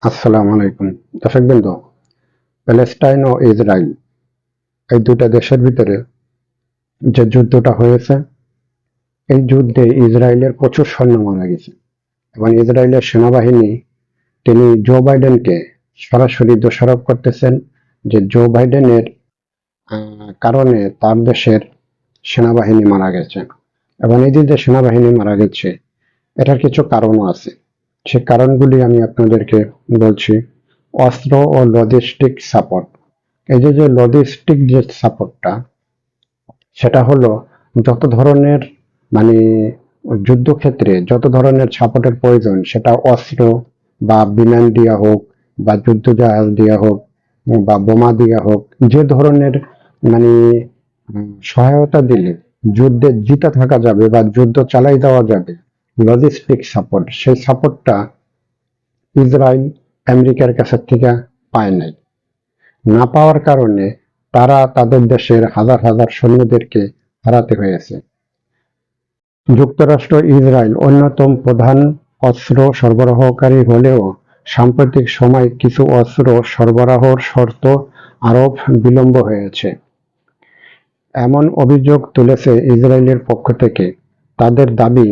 আসসালামু আলাইকুম। দর্শকবৃন্দ, প্যালেস্টাইন ও ইসরায়েল এই দুটা দেশের ভিতরে যে যুদ্ধটা হয়েছে, এই যুদ্ধে ইসরায়েলের প্রচুর সৈন্য মারা গেছে এবং ইসরায়েলের সেনাবাহিনী তিনি জো বাইডেনকে সরাসরি দোষারোপ করতেছেন যে জো বাইডেনের কারণে তার দেশের সেনাবাহিনী মারা গেছে। এবং এই যে সেনাবাহিনী মারা গেছে, এটার কিছু কারণও আছে। সে কারণগুলি আমি আপনাদেরকে বলছি। অস্ত্র ও লজিস্টিক সাপোর্ট। এই যে লজিস্টিক যে সাপোর্টটা, সেটা হলো যত ধরনের মানে যুদ্ধক্ষেত্রে যত ধরনের সাপোর্টের প্রয়োজন, সেটা অস্ত্র বা বিমান দিয়া হোক বা যুদ্ধ জাহাজ দিয়া হোক বা বোমা দিয়া হোক, যে ধরনের মানে সহায়তা দিলে যুদ্ধে জিতে থাকা যাবে বা যুদ্ধ চালাই দেওয়া যাবে, লজিস্টিক সাপোর্ট, সেই সাপোর্টটা ইসরায়েল আমেরিকার কাছ থেকে পায় নাই। না পাওয়ার কারণে তারা তাদের দেশের হাজার হাজার সৈন্যদেরকে হারাতে হয়েছে। যুক্তরাষ্ট্র ইসরায়েল অন্যতম প্রধান অস্ত্র সরবরাহকারী হলেও সাম্প্রতিক সময়ে কিছু অস্ত্র সরবরাহের শর্ত আরোপ বিলম্ব হয়েছে, এমন অভিযোগ তুলেছে ইসরায়েলের পক্ষ থেকে। তাদের দাবি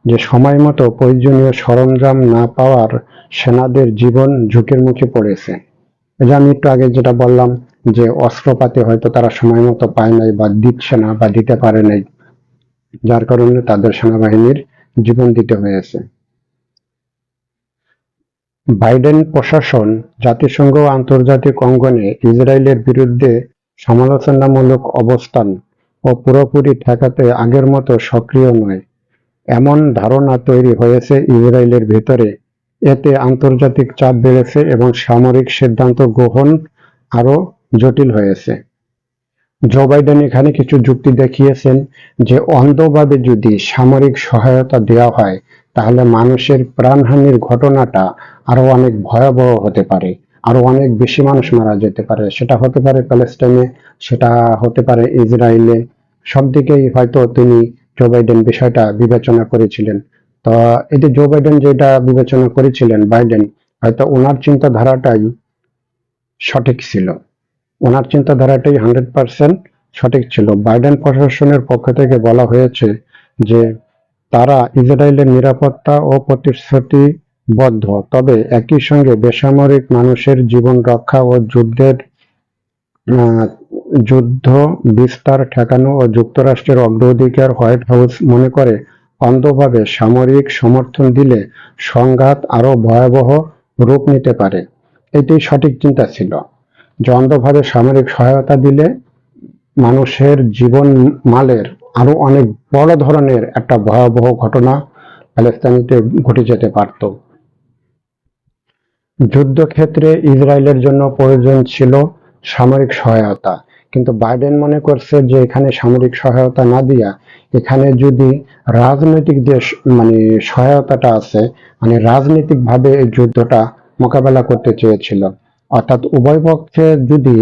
যে সময়মতো প্রয়োজনীয় সরঞ্জাম না পাওয়ার সেনাদের জীবন ঝুঁকির মুখে পড়েছে। এই যে আমি একটু আগে যেটা বললাম, যে অস্ত্রপাতি হয়তো তারা সময় মতো পায় নাই বা দিচ্ছে না বা দিতে পারে নাই, যার কারণে তাদের সেনাবাহিনীর জীবন দিতে হয়েছে। বাইডেন প্রশাসন জাতিসংঘ ও আন্তর্জাতিক অঙ্গনে ইসরায়েলের বিরুদ্ধে সমালোচনামূলক অবস্থান ও পুরোপুরি ঠেকাতে আগের মতো সক্রিয় নয়, এমন ধারণা তৈরি হয়েছে ইসরায়েলের ভেতরে। এতে আন্তর্জাতিক চাপ বেড়েছে এবং সামরিক সিদ্ধান্ত গ্রহণ আরও জটিল হয়েছে। জো বাইডেন এখানে কিছু যুক্তি দেখিয়েছেন যে অন্ধভাবে যদি সামরিক সহায়তা দেওয়া হয়, তাহলে মানুষের প্রাণহানির ঘটনাটা আরো অনেক ভয়াবহ হতে পারে, আরো অনেক বেশি মানুষ মারা যেতে পারে। সেটা হতে পারে প্যালেস্টাইনে, সেটা হতে পারে ইসরায়েলে। সব দিকেই হয়তো তিনি জো বাইডেন বিষয়টা বিবেচনা করেছিলেন। তো এই যে জো বাইডেন যেটা বিবেচনা করেছিলেন, বাইডেন হয়তো ওনার চিন্তাধারাটাই সঠিক ছিল, ওনার চিন্তাধারাটাই 100% সঠিক ছিল। বাইডেন প্রশাসনের পক্ষ থেকে বলা হয়েছে যে তারা ইসরায়েলের নিরাপত্তা ও প্রতিশ্রুতিবদ্ধ, তবে একই সঙ্গে বেসামরিক মানুষের জীবন রক্ষা ও যুদ্ধ বিস্তার ঠেকানো ও যুক্তরাষ্ট্রের অগ্রাধিকার। হোয়াইট হাউস মনে করে অন্ধভাবে সামরিক সমর্থন দিলে সংঘাত আরো ভয়াবহ রূপ নিতে পারে। এটি সঠিক চিন্তা ছিল যে অন্ধভাবে সামরিক সহায়তা দিলে মানুষের জীবন মালের আরো অনেক বড় ধরনের একটা ভয়াবহ ঘটনা প্যালেস্তানিতে ঘটে যেতে পারত। যুদ্ধক্ষেত্রে ইসরায়েলের জন্য প্রয়োজন ছিল সামরিক সহায়তা, কিন্তু বাইডেন মনে করছে যে এখানে সামরিক সহায়তা না দিয়া এখানে যদি রাজনৈতিক যে সহায়তাটা আছে, রাজনৈতিকভাবে এই যুদ্ধটা মোকাবেলা করতে চেয়েছিল। অর্থাৎ উভয় পক্ষে যদি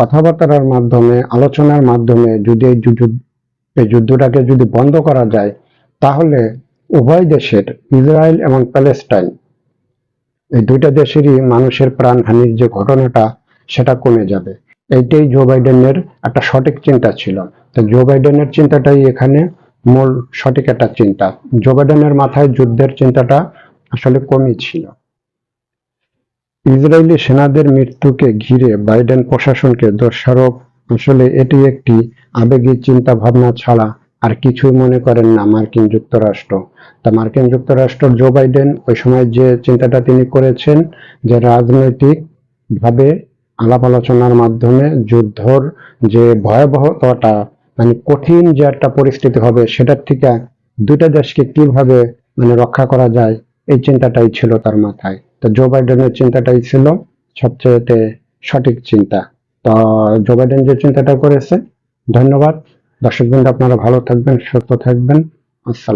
কথাবার্তার মাধ্যমে, আলোচনার মাধ্যমে যদি এই যুদ্ধটাকে যদি বন্ধ করা যায়, তাহলে উভয় দেশের, ইসরায়েল এবং প্যালেস্টাইন, এই দুইটা দেশেরই মানুষের প্রাণহানির যে ঘটনাটা, সেটা কমে যাবে। এইটাই জো বাইডেনের একটা সঠিক চিন্তা ছিল। তো জো বাইডেনের চিন্তাটাই এখানে মূল সঠিক একটা চিন্তা। জো বাইডেনের মাথায় যুদ্ধের চিন্তাটা আসলে কমই ছিল। ইসরায়েলি সেনাদের মৃত্যুকে ঘিরে বাইডেন প্রশাসনকে দোষারোপ, আসলে এটি একটি আবেগী চিন্তা ভাবনা ছাড়া আর কিছুই মনে করেন না মার্কিন যুক্তরাষ্ট্র। তা মার্কিন যুক্তরাষ্ট্র জো বাইডেন ওই সময় যে চিন্তাটা তিনি করেছেন, যে রাজনৈতিক ভাবে আলাপ আলোচনার মাধ্যমে যুদ্ধর যে ভয়াবহতাটা, কঠিন যে একটা পরিস্থিতি হবে, সেটার থেকে দুইটা দেশকে কিভাবে রক্ষা করা যায়, এই চিন্তাটাই ছিল তার মাথায়। তো জো বাইডেনের চিন্তাটাই ছিল সবচেয়ে সঠিক চিন্তা। তো জো বাইডেন যে চিন্তাটা করেছে। ধন্যবাদ দর্শকবৃন্দ, আপনারা ভালো থাকবেন, সুস্থ থাকবেন। আসসালাম।